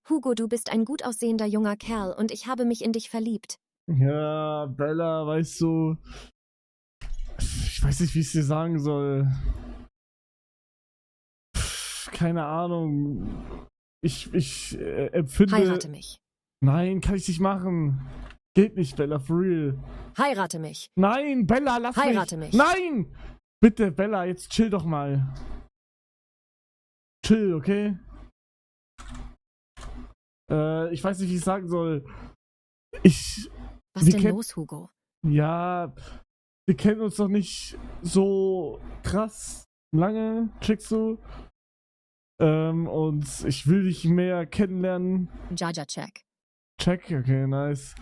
Hugo, du bist ein gut aussehender junger Kerl und ich habe mich in dich verliebt. Ja, Bella, weißt du, ich weiß nicht, wie ich es dir sagen soll. Keine Ahnung. Ich empfinde. Heirate mich. Nein, kann ich nicht machen. Geht nicht, Bella, for real. Heirate mich. Nein, Bella, lass Heirate mich. mich. Nein! Bitte, Bella, jetzt chill doch mal. Chill, okay? Ich weiß nicht, wie ich sagen soll. Was wir denn kennen- los, Hugo? Ja, wir kennen uns doch nicht so krass lange, checkst du? Und ich will dich mehr kennenlernen. Jaja check. Check, okay, nice.